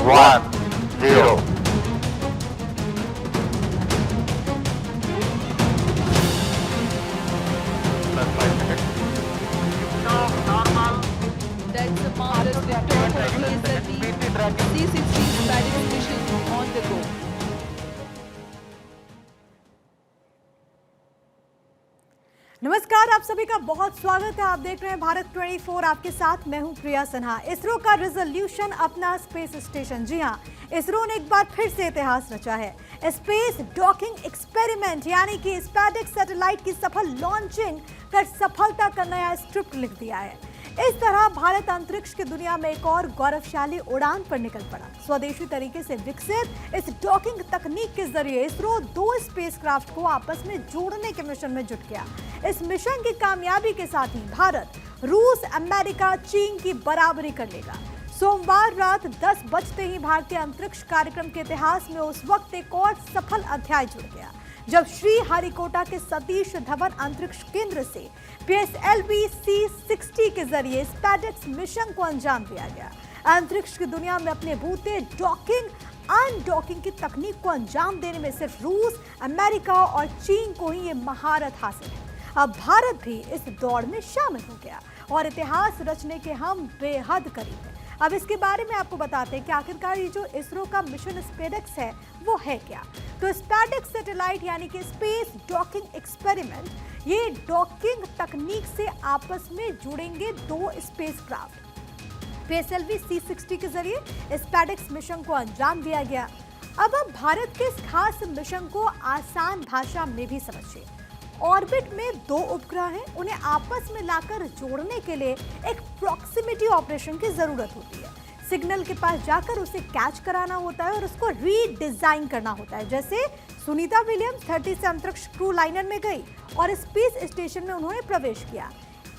1 0 That's a marvelous victory for PSLV C-60 Space mission on the go. नमस्कार, आप सभी का बहुत स्वागत है। आप देख रहे हैं भारत 24। आपके साथ मैं हूं प्रिया सिन्हा। इसरो का रिजोल्यूशन अपना स्पेस स्टेशन, जी हां, इसरो ने एक बार फिर से इतिहास रचा है। स्पेस डॉकिंग एक्सपेरिमेंट यानी कि स्पेसएक्स सैटेलाइट की सफल लॉन्चिंग कर सफलता का नया स्क्रिप्ट लिख दिया है। इस तरह भारत अंतरिक्ष की दुनिया में एक और गौरवशाली उड़ान पर निकल पड़ा। स्वदेशी तरीके से विकसित इस डॉकिंग तकनीक के जरिए इसरो 2 स्पेसक्राफ्ट को आपस में जोड़ने के मिशन में जुट गया। इस मिशन की कामयाबी के साथ ही भारत रूस, अमेरिका, चीन की बराबरी कर लेगा। सोमवार रात 10 बजते ही भारतीय अंतरिक्ष कार्यक्रम के इतिहास में उस वक्त एक और सफल अध्याय जुड़ गया जब श्रीहरिकोटा के सतीश धवन अंतरिक्ष केंद्र से PSLV C-60 के जरिए स्पेसएक्स मिशन को अंजाम दिया गया। अंतरिक्ष की दुनिया में अपने बूते डॉकिंग अनडॉकिंग की तकनीक को अंजाम देने में सिर्फ रूस, अमेरिका और चीन को ही ये महारत हासिल है। अब भारत भी इस दौड़ में शामिल हो गया और इतिहास रचने के हम बेहद करीब हैं। अब इसके बारे में आपको बताते हैं कि आखिरकार ये जो इसरो का मिशन स्पेसएक्स है वो है क्या। तो स्पेसएक्स सैटेलाइट यानी कि स्पेस डॉकिंग एक्सपेरिमेंट, ये डॉकिंग तकनीक से आपस में जुड़ेंगे 2 स्पेसक्राफ्ट। PSLV C-60 के जरिए स्पेसएक्स मिशन को अंजाम दिया गया। अब भारत के इस खास मिशन को आसान भाषा में भी समझिए। ऑर्बिट में 2 उपग्रह हैं, उन्हें आपस में लाकर जोड़ने के लिए एक प्रॉक्सिमिटी ऑपरेशन की जरूरत होती है। सिग्नल के पास जाकर उसे कैच कराना होता है और उसको रीडिजाइन करना होता है। जैसे सुनीता विलियम्स धरती से अंतरिक्ष क्रू लाइनर में गई और स्पेस स्टेशन में उन्होंने प्रवेश किया,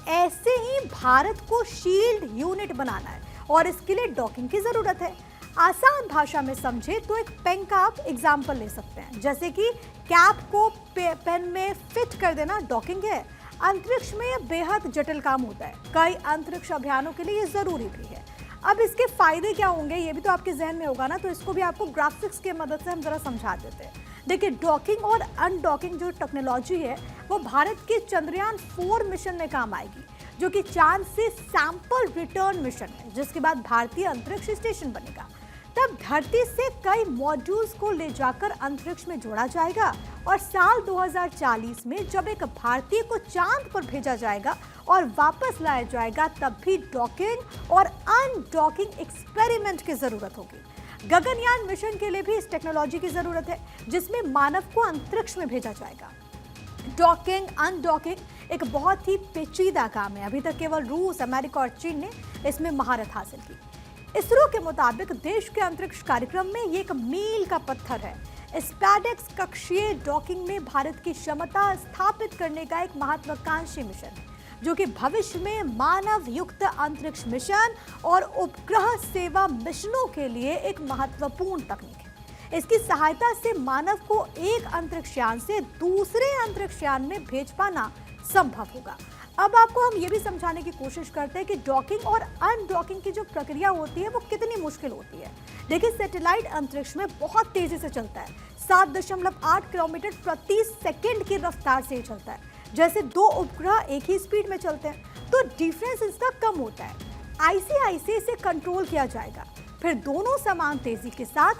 ऐसे ही भारत को शील्ड यूनिट बनाना है और इसके लिए डॉकिंग की जरूरत है। आसान भाषा में समझे तो एक पेन का आप एग्जाम्पल ले सकते हैं। जैसे कि कैप को पेन में फिट कर देना डॉकिंग है। अंतरिक्ष में यह बेहद जटिल काम होता है, कई अंतरिक्ष अभियानों के लिए ये जरूरी भी है। अब इसके फायदे क्या होंगे ये भी तो आपके जहन में होगा ना, तो इसको भी आपको ग्राफिक्स की मदद से हम जरा समझा देते हैं। देखिए, डॉकिंग और अनडॉकिंग जो टेक्नोलॉजी है वो भारत के चंद्रयान 4 मिशन में काम आएगी, जो कि चांद से सैंपल रिटर्न मिशन है, जिसके बाद भारतीय अंतरिक्ष स्टेशन बनेगा। तब धरती से कई मॉड्यूल्स को ले जाकर अंतरिक्ष में जोड़ा जाएगा और साल 2040 में जब एक भारतीय को चांद पर भेजा जाएगा और वापस लाया जाएगा, तब भी डॉकिंग और अनडॉकिंग एक्सपेरिमेंट की जरूरत होगी। गगनयान मिशन के लिए भी इस टेक्नोलॉजी की जरूरत है, जिसमें मानव को अंतरिक्ष में भेजा जाएगा। डॉकिंग अनडॉकिंग एक बहुत ही पेचीदा काम है। अभी तक केवल रूस, अमेरिका और चीन ने इसमें महारत हासिल की। इसरो के मुताबिक देश के अंतरिक्ष कार्यक्रम में ये एक मील का पत्थर है। स्पेसएक्स कक्षीय डॉकिंग में भारत की क्षमता स्थापित करने का एक महत्वाकांक्षी मिशन है, जो कि भविष्य में मानव युक्त अंतरिक्ष मिशन और उपग्रह सेवा मिशनों के लिए एक महत्वपूर्ण तकनीक है। इसकी सहायता से मानव को एक अंतरिक्षयान से दूसरे अंतरिक्षयान में भेज पाना संभव होगा। अब आपको हम ये भी समझाने की कोशिश करते हैं कि डॉकिंग और अनडॉकिंग की जो प्रक्रिया होती है वो कितनी मुश्किल होती है। देखिए, सैटेलाइट अंतरिक्ष में बहुत तेजी से चलता है, 7.8 किलोमीटर प्रति सेकंड की रफ्तार से चलता है। जैसे 2 उपग्रह एक ही स्पीड में चलते हैं तो डिफरेंस इसका कम होता है। ICIC इसे कंट्रोल किया जाएगा, फिर दोनों समान तेजी के साथ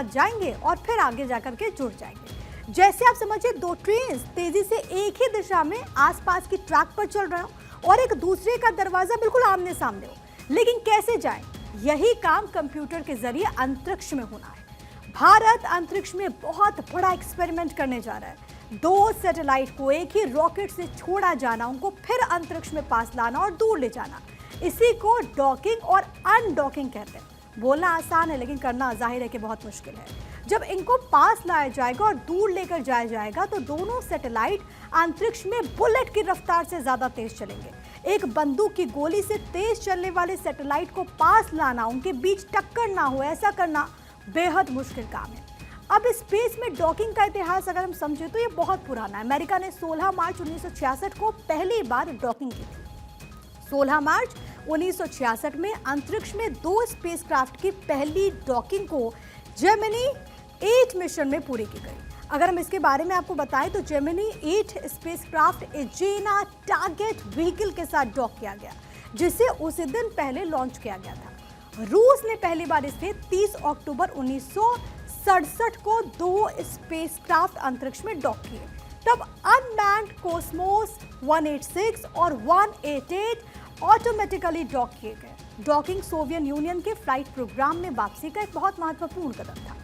जाएंगे और फिर आगे जाकर के जुड़ जाएंगे। जैसे आप समझिए 2 ट्रेन तेजी से एक ही दिशा में आसपास की ट्रैक पर चल रहे हो और एक दूसरे का दरवाजा बिल्कुल आमने सामने हो, लेकिन कैसे जाएं? यही काम कंप्यूटर के जरिए अंतरिक्ष में होना है। भारत अंतरिक्ष में बहुत बड़ा एक्सपेरिमेंट करने जा रहा है। 2 सैटेलाइट को एक ही रॉकेट से छोड़ा जाना, उनको फिर अंतरिक्ष में पास लाना और दूर ले जाना, इसी को डॉकिंग और अनडॉकिंग कहते हैं। बोलना आसान है लेकिन करना जाहिर है कि बहुत मुश्किल है। जब इनको पास लाया जाएगा और दूर लेकर जाया जाएगा तो दोनों सैटेलाइट अंतरिक्ष में बुलेट की रफ्तार से ज्यादा तेज चलेंगे। एक बंदूक की गोली से तेज चलने वाले सैटेलाइट को पास लाना, उनके बीच टक्कर ना हो, ऐसा करना बेहद मुश्किल काम है। अब स्पेस में डॉकिंग का इतिहास अगर हम समझे तो ये बहुत पुराना है। अमेरिका ने 16 मार्च 1966 को पहली बार डॉकिंग की थी। 16 मार्च 1966 में अंतरिक्ष में 2 स्पेसक्राफ्ट की पहली डॉकिंग को जेमिनी 8 मिशन में पूरी की गई। अगर हम इसके बारे में आपको बताएं तो जेमिनी 8 स्पेसक्राफ्ट एजेना टारगेट व्हीकल के साथ डॉक किया गया, जिसे उसी दिन पहले लॉन्च किया गया था। रूस ने पहली बार इसे 30 अक्टूबर 1967 को 2 स्पेसक्राफ्ट अंतरिक्ष में डॉक किए। तब अनमैन्ड कॉस्मोस 186 और 188 ऑटोमेटिकली डॉक किए गए। डॉकिंग सोवियत यूनियन के फ्लाइट प्रोग्राम में वापसी का एक बहुत महत्वपूर्ण कदम था।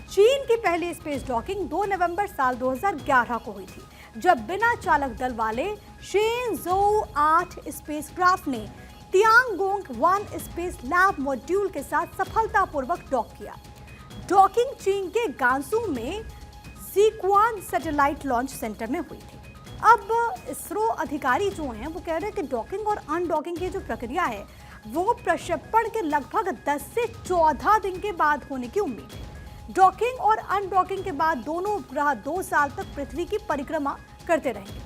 चीन की पहली स्पेस डॉकिंग 2 नवंबर साल 2011 को हुई थी, जब बिना चालक दल वाले शेनज़ोउ 8 स्पेसक्राफ्ट ने तियांगोंग 1 स्पेस लैब मॉड्यूल के साथ सफलतापूर्वक डॉक किया। डॉकिंग चीन के गांसू में सीक्वान सैटेलाइट लॉन्च सेंटर में हुई थी। अब इसरो अधिकारी जो हैं वो कह रहे हैं कि डॉकिंग और अनडॉकिंग की जो प्रक्रिया है वो प्रक्षेपण के लगभग 10 से 14 दिन के बाद होने की उम्मीद है। डॉकिंग और अनडॉकिंग के बाद दोनों उपग्रह 2 साल तक पृथ्वी की परिक्रमा करते रहेंगे।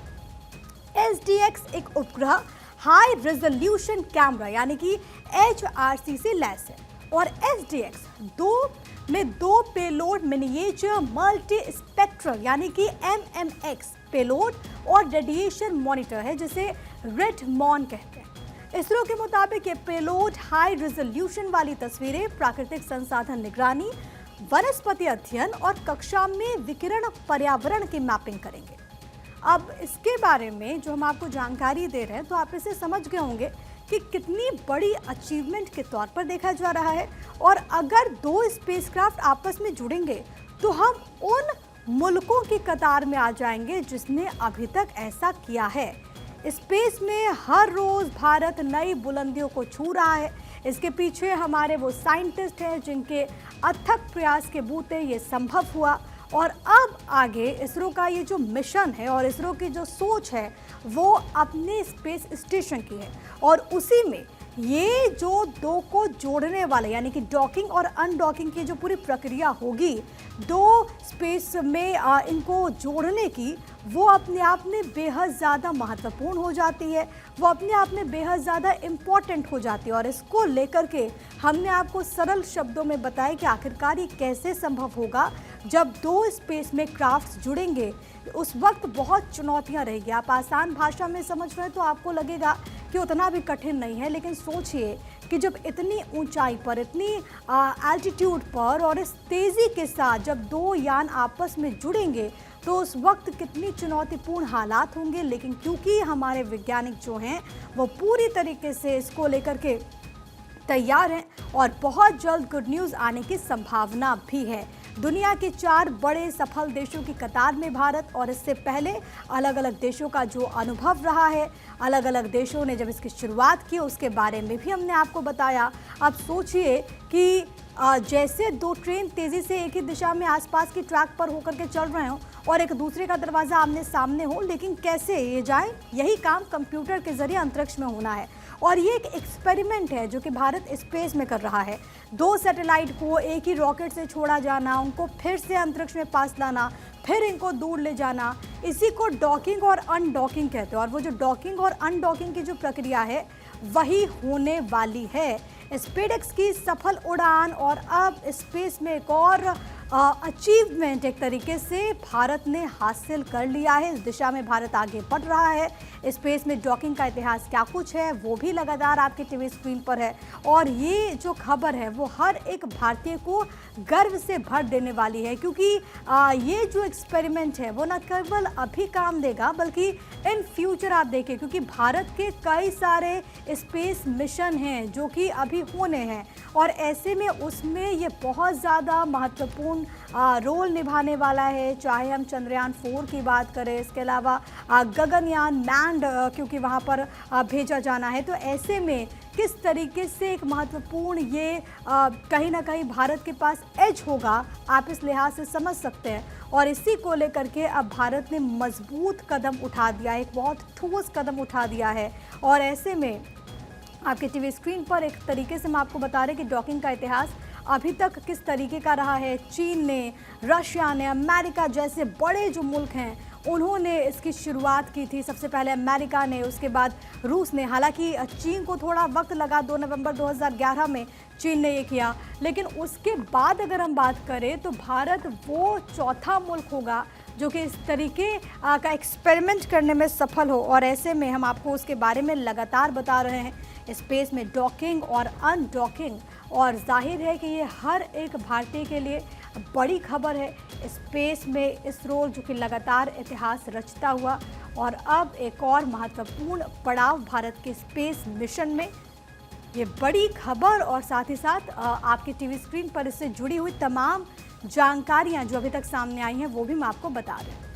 SDX एक उपग्रह हाई रेजोल्यूशन कैमरा यानी कि HRC से लैस है और SDX 2 payload miniature multi spectral यानी कि MMX पेलोड और रेडिएशन मॉनिटर है, जिसे रेडमॉन कहते हैं। इसरो के मुताबिक ये पेलोड हाई रेजोल्यूशन वाली तस्वीरें, प्राकृतिक संसाधन निगरानी, वनस्पति अध्ययन और कक्षा में विकिरण पर्यावरण की मैपिंग करेंगे। अब इसके बारे में जो हम आपको जानकारी दे रहे हैं तो आप इसे समझ गए होंगे कि कितनी बड़ी अचीवमेंट के तौर पर देखा जा रहा है। और अगर 2 स्पेसक्राफ्ट आपस में जुड़ेंगे तो हम उन मुल्कों की कतार में आ जाएंगे जिसने अभी तक ऐसा किया है। स्पेस में हर रोज भारत नई बुलंदियों को छू रहा है। इसके पीछे हमारे वो साइंटिस्ट हैं जिनके अथक प्रयास के बूते ये संभव हुआ। और अब आगे इसरो का ये जो मिशन है और इसरो की जो सोच है वो अपने स्पेस स्टेशन की है, और उसी में ये जो 2 को जोड़ने वाले यानी कि डॉकिंग और अनडॉकिंग की जो पूरी प्रक्रिया होगी 2 स्पेस में इनको जोड़ने की, वो अपने आप में बेहद ज़्यादा महत्वपूर्ण हो जाती है, वो अपने आप में बेहद ज़्यादा इम्पॉर्टेंट हो जाती है। और इसको लेकर के हमने आपको सरल शब्दों में बताया कि आखिरकार ये कैसे संभव होगा। जब 2 स्पेस में क्राफ्ट्स जुड़ेंगे उस वक्त बहुत चुनौतियां रहेगी। आप आसान भाषा में समझ रहे हैं तो आपको लगेगा कि उतना भी कठिन नहीं है, लेकिन सोचिए कि जब इतनी ऊंचाई पर, इतनी एल्टीट्यूड पर और इस तेज़ी के साथ जब 2 यान आपस में जुड़ेंगे तो उस वक्त कितनी चुनौतीपूर्ण हालात होंगे। लेकिन क्योंकि हमारे वैज्ञानिक जो हैं वो पूरी तरीके से इसको लेकर के तैयार हैं और बहुत जल्द गुड न्यूज़ आने की संभावना भी है। दुनिया के 4 बड़े सफल देशों की कतार में भारत, और इससे पहले अलग अलग देशों का जो अनुभव रहा है, अलग अलग देशों ने जब इसकी शुरुआत की उसके बारे में भी हमने आपको बताया। अब सोचिए कि जैसे 2 ट्रेन तेज़ी से एक ही दिशा में आसपास की ट्रैक पर होकर के चल रहे हों और एक दूसरे का दरवाज़ा आमने सामने हो, लेकिन कैसे ये जाए, यही काम कंप्यूटर के जरिए अंतरिक्ष में होना है। और ये एक एक्सपेरिमेंट है जो कि भारत स्पेस में कर रहा है। 2 सैटेलाइट को एक ही रॉकेट से छोड़ा जाना, उनको फिर से अंतरिक्ष में पास लाना, फिर इनको दूर ले जाना, इसी को डॉकिंग और अनडॉकिंग कहते हैं। और वो जो डॉकिंग और अनडॉकिंग की जो प्रक्रिया है वही होने वाली है। स्पेसएक्स की सफल उड़ान और अब स्पेस में एक और अचीवमेंट एक तरीके से भारत ने हासिल कर लिया है। इस दिशा में भारत आगे बढ़ रहा है। स्पेस में डॉकिंग का इतिहास क्या कुछ है वो भी लगातार आपके टीवी स्क्रीन पर है, और ये जो खबर है वो हर एक भारतीय को गर्व से भर देने वाली है, क्योंकि ये जो एक्सपेरिमेंट है वो न केवल अभी काम देगा बल्कि इन फ्यूचर आप देखिए, क्योंकि भारत के कई सारे स्पेस मिशन हैं जो कि अभी होने हैं, और ऐसे में उसमें ये बहुत ज़्यादा महत्वपूर्ण रोल निभाने वाला है। चाहे हम चंद्रयान 4 की बात करें, इसके अलावा गगनयान मैंड क्योंकि वहाँ पर भेजा जाना है, तो ऐसे में किस तरीके से एक महत्वपूर्ण ये कहीं ना कहीं भारत के पास एज होगा, आप इस लिहाज से समझ सकते हैं। और इसी को लेकर के अब भारत ने मजबूत कदम उठा दिया है, एक बहुत ठोस कदम उठा दिया है। और ऐसे में आपके टीवी स्क्रीन पर एक तरीके से हम आपको बता रहे हैं कि डॉकिंग का इतिहास अभी तक किस तरीके का रहा है। चीन ने, रशिया ने, अमेरिका जैसे बड़े जो मुल्क हैं उन्होंने इसकी शुरुआत की थी। सबसे पहले अमेरिका ने, उसके बाद रूस ने। हालांकि चीन को थोड़ा वक्त लगा, 2 नवंबर 2011 में चीन ने ये किया। लेकिन उसके बाद अगर हम बात करें तो भारत वो चौथा मुल्क होगा जो कि इस तरीके का एक्सपेरिमेंट करने में सफल हो। और ऐसे में हम आपको उसके बारे में लगातार बता रहे हैं, स्पेस में डॉकिंग और अनडॉकिंग। और जाहिर है कि ये हर एक भारतीय के लिए बड़ी खबर है। स्पेस में इसरो जो कि लगातार इतिहास रचता हुआ, और अब एक और महत्वपूर्ण पड़ाव भारत के स्पेस मिशन में। ये बड़ी खबर, और साथ ही साथ आपकी टीवी स्क्रीन पर इससे जुड़ी हुई तमाम जानकारियां जो अभी तक सामने आई हैं वो भी मैं आपको बता रही हूँ।